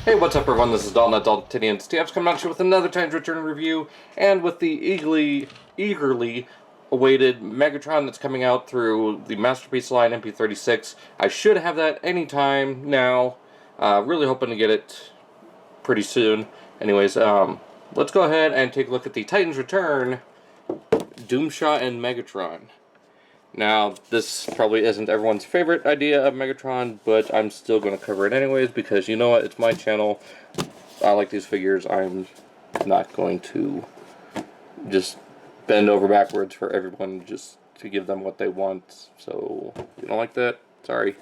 Hey, what's up everyone, this is Dalton at Daltonian Steps coming at you with another Titans Return review, and with the eagerly awaited Megatron that's coming out through the Masterpiece line MP36. I should have that anytime now, really hoping to get it pretty soon. Anyways, let's go ahead and take a look at the Titans Return, Doomshot and Megatron. Now, this probably isn't everyone's favorite idea of Megatron, but I'm still going to cover it anyways, because you know what, it's my channel. I like these figures. I'm not going to just bend over backwards for everyone just to give them what they want. So, if you don't like that, sorry.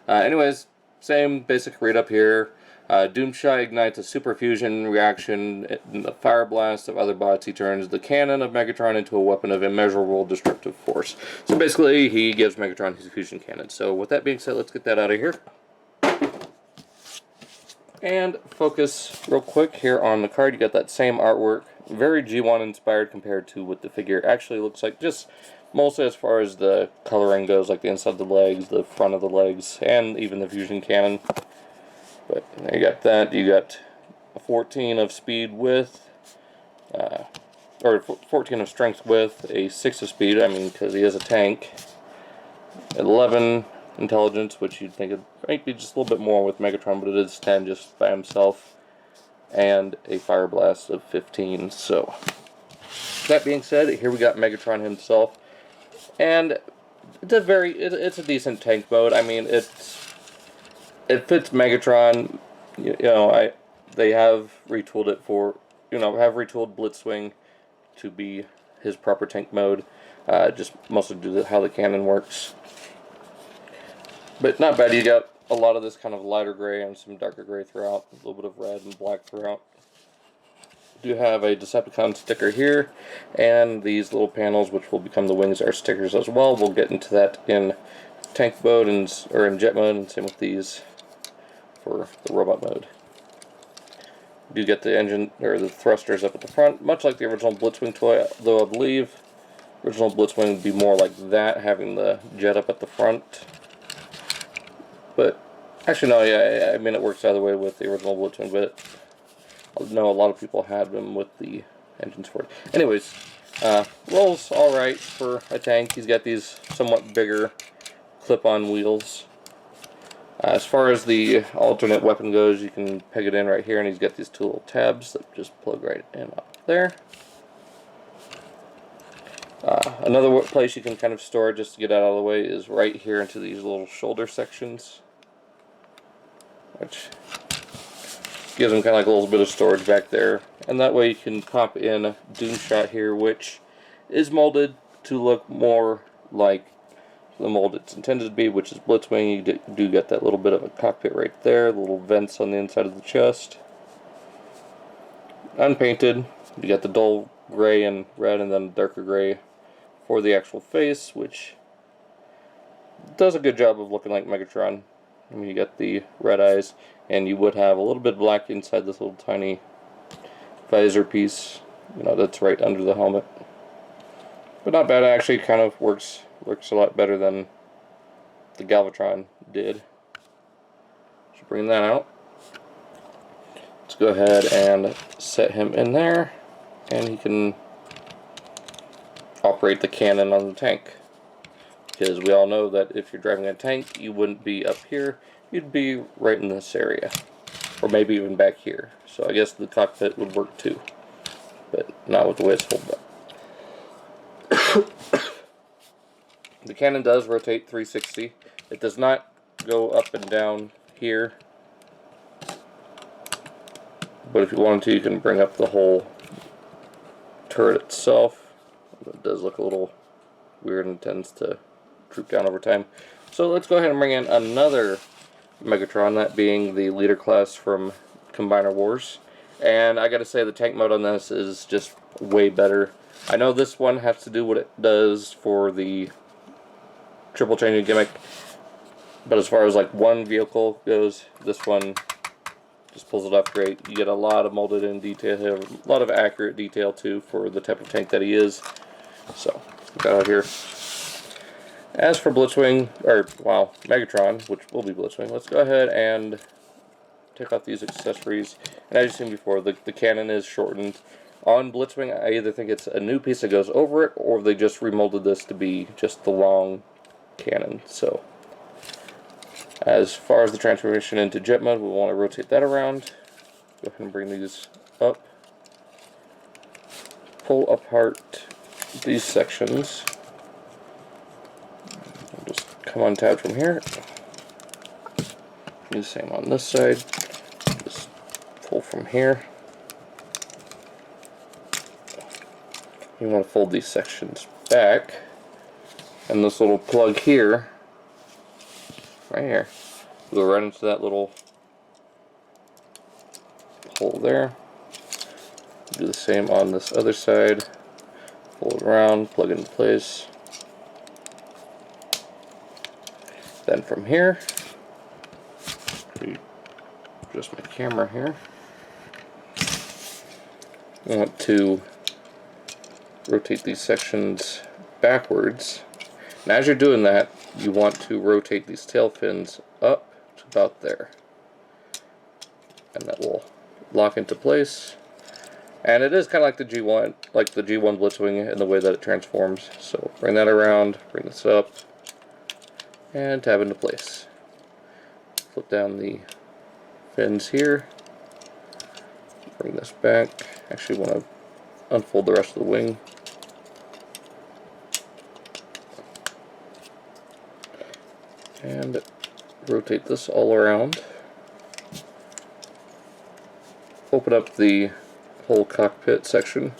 Anyways, same basic read up here. Doomshot ignites a super fusion reaction in the fire blast of other bots. He turns the cannon of Megatron into a weapon of immeasurable destructive force. So basically, he gives Megatron his fusion cannon. So with that being said, let's get that out of here. And focus real quick here on the card. You got that same artwork. Very G1 inspired compared to what the figure actually looks like. Just mostly as far as the coloring goes, like the inside of the legs, the front of the legs, and even the fusion cannon. But you got that. You got a 14 of speed with, or 14 of strength with, a 6 of speed, I mean, because he is a tank. 11 intelligence, which you'd think it might be just a little bit more with Megatron, but it is 10 just by himself. And a fire blast of 15. So, that being said, here we got Megatron himself. And it's a decent tank mode. I mean, it fits Megatron. They have retooled it for, have retooled Blitzwing to be his proper tank mode, just mostly due to how the cannon works. But not bad. You got a lot of this kind of lighter gray and some darker gray throughout, a little bit of red and black throughout. Do have a Decepticon sticker here, and these little panels, which will become the wings, are stickers as well. We'll get into that in tank mode or in jet mode, and same with these for the robot mode. You do get the engine or the thrusters up at the front, much like the original Blitzwing toy, though I believe original Blitzwing would be more like that, having the jet up at the front. But actually, no, yeah, I mean it works either way with the original Blitzwing, but I know a lot of people had them with the engines for it. Anyways, rolls alright for a tank. He's got these somewhat bigger clip-on wheels. As far as the alternate weapon goes, you can peg it in right here, and he's got these two little tabs that just plug right in up there. Another place you can kind of store just to get out of the way is right here into these little shoulder sections, which gives them kind of like a little bit of storage back there. And that way you can pop in Doomshot here, which is molded to look more like the mold it's intended to be, which is Blitzwing. You do get that little bit of a cockpit right there, little vents on the inside of the chest. Unpainted, you got the dull gray and red, and then darker gray for the actual face, which does a good job of looking like Megatron. I mean, you got the red eyes, and you would have a little bit of black inside this little tiny visor piece, that's right under the helmet. But not bad. It actually kind of works a lot better than the Galvatron did. So bring that out. Let's go ahead and set him in there, and he can operate the cannon on the tank. Because we all know that if you're driving a tank, you wouldn't be up here, you'd be right in this area. Or maybe even back here. So I guess the cockpit would work too. But not with the way it's folded up. The cannon does rotate 360. It does not go up and down here. But if you wanted to, you can bring up the whole turret itself. It does look a little weird and tends to droop down over time. So let's go ahead and bring in another Megatron, that being the leader class from Combiner Wars. And I gotta say, the tank mode on this is just way better. I know this one has to do what it does for the triple changing gimmick, but as far as like one vehicle goes, this one just pulls it off great. You get a lot of molded in detail here, a lot of accurate detail too for the type of tank that he is. So, get that out here. As for Blitzwing, or, wow, Megatron, which will be Blitzwing, let's go ahead and take off these accessories. And as you've seen before, the cannon is shortened. On Blitzwing, I either think it's a new piece that goes over it, or they just remolded this to be just the long cannon. So, as far as the transformation into jet mode, we want to rotate that around. Go ahead and bring these up. Pull apart these sections. I'll just come untabbed from here. Do the same on this side. Just pull from here. You want to fold these sections back, and this little plug here, right here, go right into that little hole there. Do the same on this other side. Pull it around, plug it into place. Then from here, adjust my camera here. I want to rotate these sections backwards. And as you're doing that, you want to rotate these tail fins up to about there. And that will lock into place. And it is kind of like the G1, Blitzwing in the way that it transforms. So bring that around, bring this up, and tab into place. Flip down the fins here. Bring this back. Actually want to unfold the rest of the wing. And rotate this all around. Open up the whole cockpit section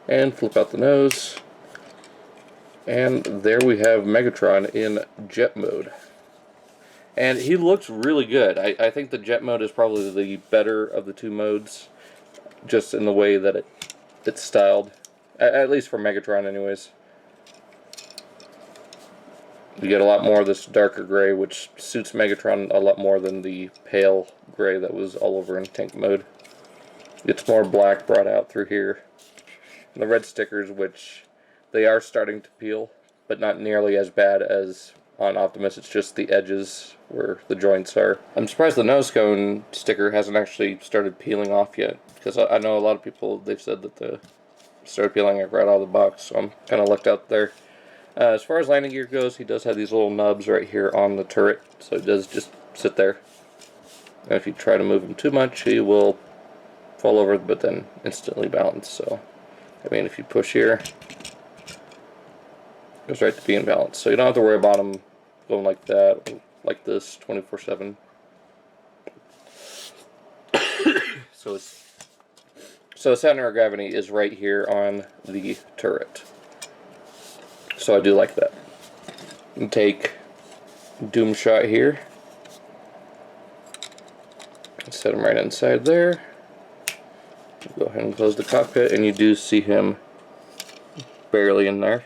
and flip out the nose. And there we have Megatron in jet mode. And he looks really good. I think the jet mode is probably the better of the two modes, just in the way that it's styled. At least for Megatron anyways. You get a lot more of this darker gray, which suits Megatron a lot more than the pale gray that was all over in tank mode. It's more black brought out through here. And the red stickers, which they are starting to peel, but not nearly as bad as on Optimus. It's just the edges where the joints are. I'm surprised the nose cone sticker hasn't actually started peeling off yet, because I know a lot of people, they've said that they started peeling it right out of the box, so I'm kind of lucked out there. As far as landing gear goes, he does have these little nubs right here on the turret, so it does just sit there. And if you try to move him too much, he will fall over, but then instantly balance. So, I mean, if you push here, it goes right to being balanced. So you don't have to worry about him going like that, or like this, 24/7. So his center of gravity is right here on the turret. So I do like that. And take Doomshot here. Set him right inside there. Go ahead and close the cockpit, and you do see him barely in there.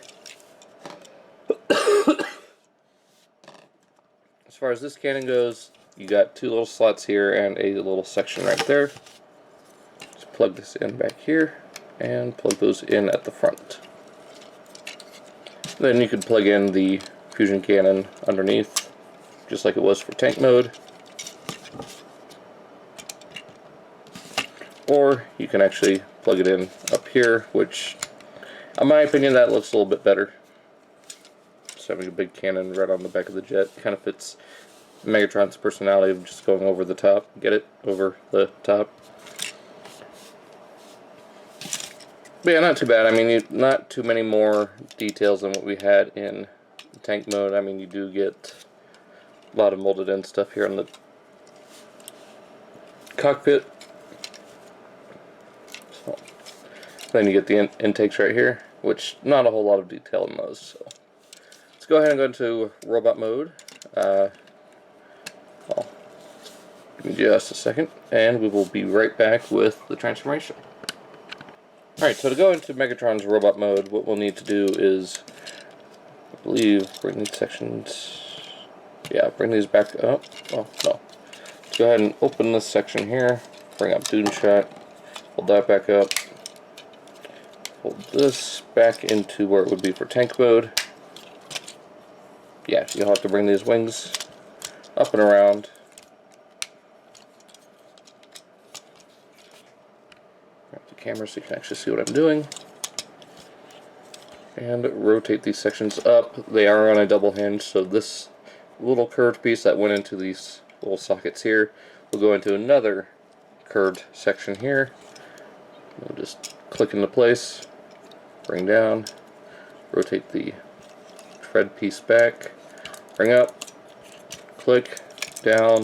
As far as this cannon goes, you got two little slots here and a little section right there. Just plug this in back here and plug those in at the front. Then you could plug in the fusion cannon underneath, just like it was for tank mode. Or you can actually plug it in up here, which, in my opinion, that looks a little bit better. Just having a big cannon right on the back of the jet kind of fits Megatron's personality of just going over the top. Get it? Over the top. But yeah, not too bad. I mean, not too many more details than what we had in tank mode. I mean, you do get a lot of molded in stuff here on the cockpit. So, then you get the intakes right here, which not a whole lot of detail in those. So let's go ahead and go into robot mode. Well, give me just a second, and we will be right back with the transformation. Alright, so to go into Megatron's robot mode, what we'll need to do is, I believe, bring these sections, yeah, bring these back up. Oh, no. Let's go ahead and open this section here, bring up Doomshot, hold that back up, hold this back into where it would be for tank mode. Yeah, you'll have to bring these wings up and around. camera so you can actually see what I'm doing. And rotate these sections up. They are on a double hinge, so this little curved piece that went into these little sockets here will go into another curved section here. We'll just click into place, bring down, rotate the tread piece back, bring up, click, down,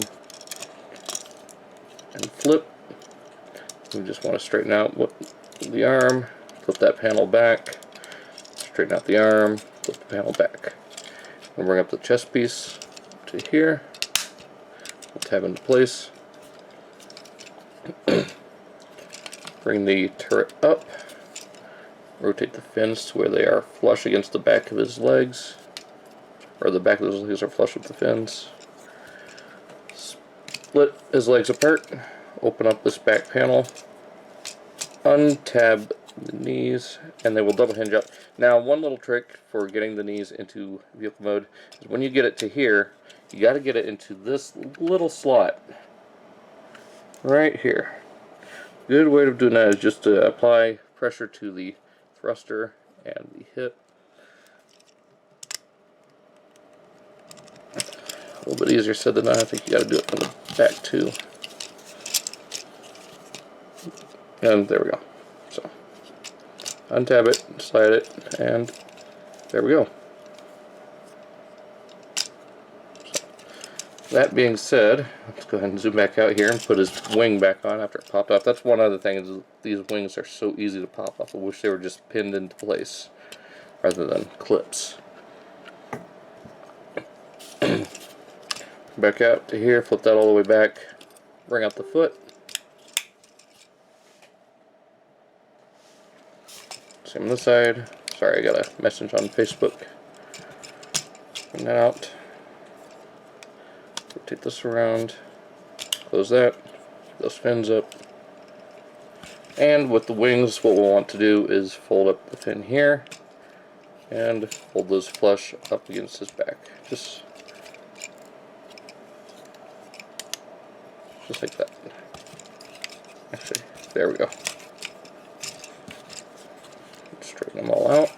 and flip. We just want to straighten out the arm, flip that panel back, straighten out the arm, flip the panel back. We'll bring up the chest piece to here, we'll tab into place, bring the turret up, rotate the fins to where they are flush against the back of his legs, or the back of his legs are flush with the fins. Split his legs apart, open up this back panel, untab the knees, and they will double hinge up. Now, one little trick for getting the knees into vehicle mode is when you get it to here, you got to get it into this little slot right here. Good way of doing that is just to apply pressure to the thruster and the hip. A little bit easier said than done. I think you got to do it from the back too. And there we go. So untab it, slide it, and there we go. So, that being said, let's go ahead and zoom back out here and put his wing back on after it popped off. That's one other thing, is these wings are so easy to pop off. I wish they were just pinned into place rather than clips. Back out to here, flip that all the way back, bring out the foot. Same on this side. Sorry, I got a message on Facebook. Bring that out. Rotate this around. Close that. Those fins up. And with the wings, what we'll want to do is fold up the fin here and hold those flush up against his back. Just like that. Actually, there we go. Straighten them all out.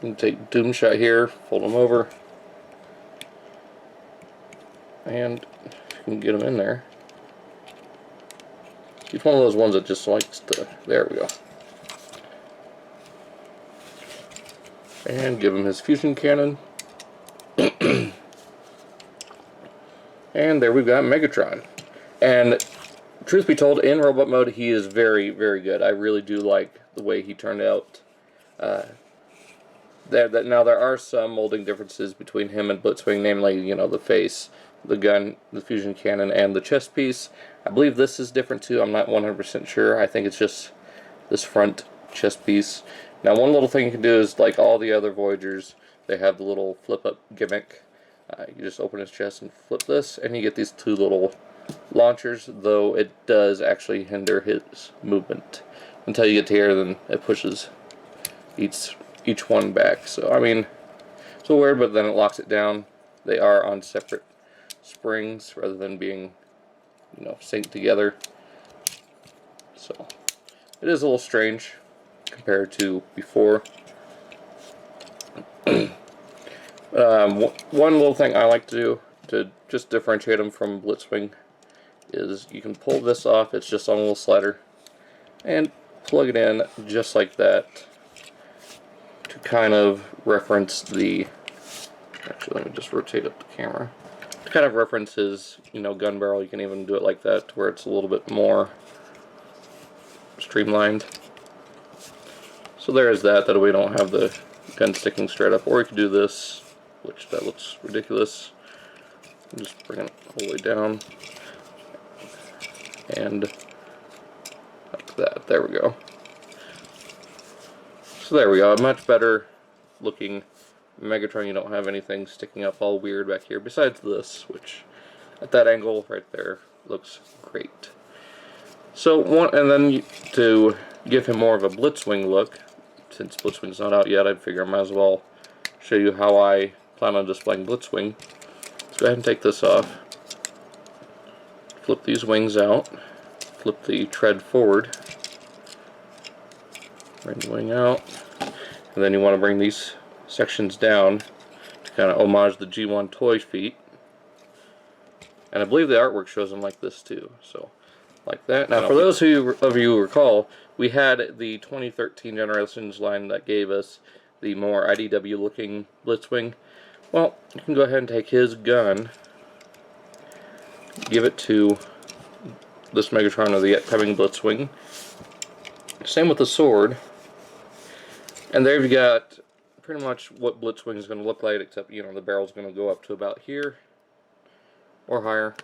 And take Doomshot here, fold them over, and you can get them in there. He's one of those ones that just likes to. There we go. And give him his fusion cannon. And there we've got Megatron. And truth be told, in robot mode, he is very, very good. I really do like the way he turned out. Now there are some molding differences between him and Blitzwing, namely, you know, the face, the gun, the fusion cannon, and the chest piece. I believe this is different too. I'm not 100% sure. I think it's just this front chest piece. Now, one little thing you can do is, like all the other Voyagers, they have the little flip-up gimmick. You just open his chest and flip this, and you get these two little launchers, though it does actually hinder his movement. Until you get to here, then it pushes each one back. So, I mean, it's a little weird, but then it locks it down. They are on separate springs rather than being, you know, synced together. So, it is a little strange compared to before. One little thing I like to do to just differentiate them from Blitzwing is you can pull this off. It's just on a little slider, and plug it in just like that to kind of reference the. Actually, let me just rotate up the camera to kind of reference his, you know, gun barrel. You can even do it like that to where it's a little bit more streamlined. So there is that. That way we don't have the gun sticking straight up. Or you could do this, which that looks ridiculous. Just bring it all the way down. And like that. There we go. So there we go. A much better looking Megatron. You don't have anything sticking up all weird back here. Besides this, which at that angle right there looks great. So and then to give him more of a Blitzwing look, since Blitzwing's not out yet, I figure I might as well show you how I plan on displaying Blitzwing. Let's go ahead and take this off. Flip these wings out. flip the tread forward, bring the wing out, and then you want to bring these sections down to kind of homage the G1 toy feet. And I believe the artwork shows them like this too, so like that. Now, for those of you who recall, we had the 2013 Generations line that gave us the more IDW looking Blitzwing. Well, you can go ahead and take his gun, give it to this Megatron of the upcoming Blitzwing. Same with the sword. And there you've got pretty much what Blitzwing is going to look like, except, you know, the barrel's going to go up to about here or higher.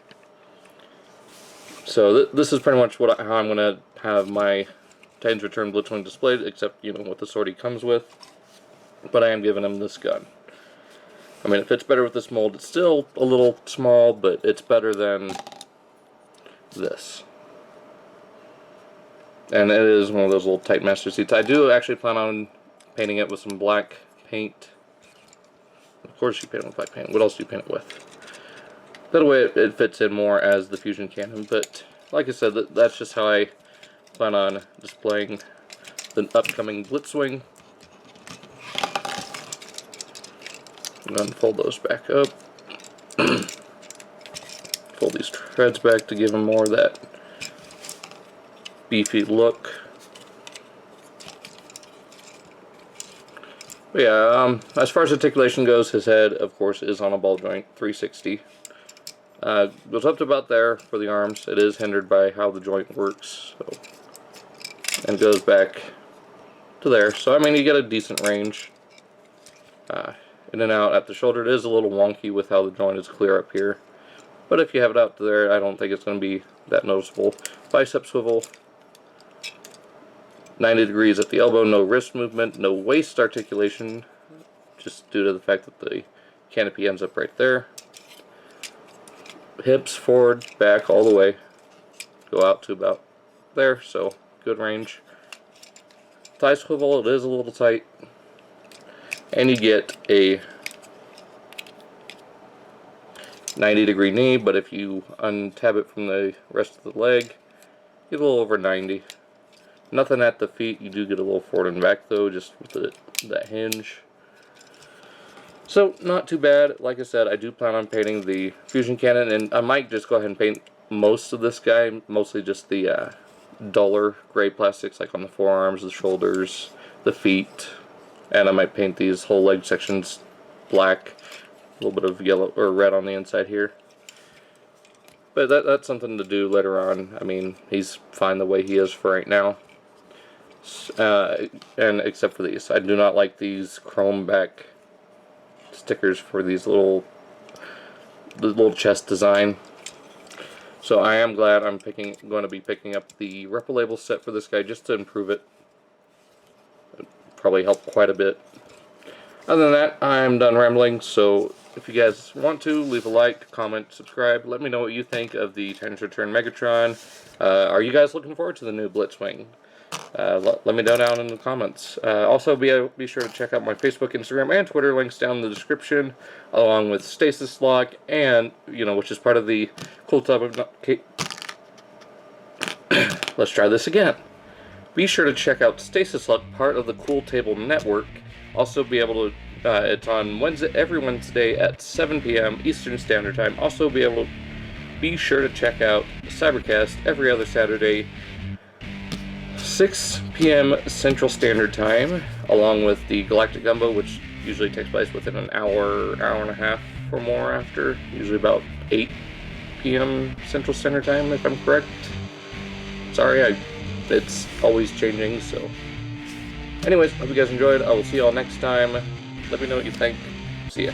So this is pretty much how I'm going to have my Titans Return Blitzwing displayed, except, you know, what the sword he comes with. But I am giving him this gun. I mean, it fits better with this mold. It's still a little small, but it's better than this. And it is one of those little tight master seats. I do actually plan on painting it with some black paint. Of course you paint it with black paint. What else do you paint it with? That way it fits in more as the fusion cannon. But like I said, that's just how I plan on displaying the upcoming Blitzwing. I'm going to fold those back up. Fold these treads back to give them more of that beefy look. But yeah, as far as articulation goes, his head, of course, is on a ball joint, 360. Goes up to about there for the arms. It is hindered by how the joint works, so, and goes back to there. So I mean, you get a decent range. In and out at the shoulder. It is a little wonky with how the joint is clear up here, but if you have it out to there, I don't think it's going to be that noticeable. Bicep swivel, 90 degrees at the elbow, no wrist movement, no waist articulation, just due to the fact that the canopy ends up right there. Hips forward, back, all the way, go out to about there, so good range. Thigh swivel, it is a little tight. And you get a 90-degree knee, but if you untab it from the rest of the leg, you get a little over 90. Nothing at the feet. You do get a little forward and back though, just with that hinge. So not too bad. Like I said, I do plan on painting the fusion cannon, and I might just go ahead and paint most of this guy, mostly just the duller gray plastics, like on the forearms, the shoulders, the feet. And I might paint these whole leg sections black, a little bit of yellow or red on the inside here. But that's something to do later on. I mean, he's fine the way he is for right now. And except for these, I do not like these chrome back stickers for these the little chest design. So I am glad I'm going to be picking up the Repro Label set for this guy just to improve it. Probably help quite a bit. Other than that, I'm done rambling, so if you guys want to, leave a like, comment, subscribe. Let me know what you think of the Titans Return Megatron. Are you guys looking forward to the new Blitzwing? Let me know down in the comments. Also, be sure to check out my Facebook, Instagram, and Twitter. Links down in the description, along with Stasis Lock, and, you know, which is part of the Cool Tub of... Let's try this again. Be sure to check out Stasis Lock, part of the Cool Table Network. Also be able to, it's on every Wednesday at 7 p.m. Eastern Standard Time. Also be sure to check out Cybercast every other Saturday, 6 p.m. Central Standard Time, along with the Galactic Gumbo, which usually takes place within an hour and a half or more after, usually about 8 p.m. Central Standard Time, if I'm correct. Sorry, it's always changing, so. Anyways, hope you guys enjoyed. I will see y'all next time. Let me know what you think. See ya.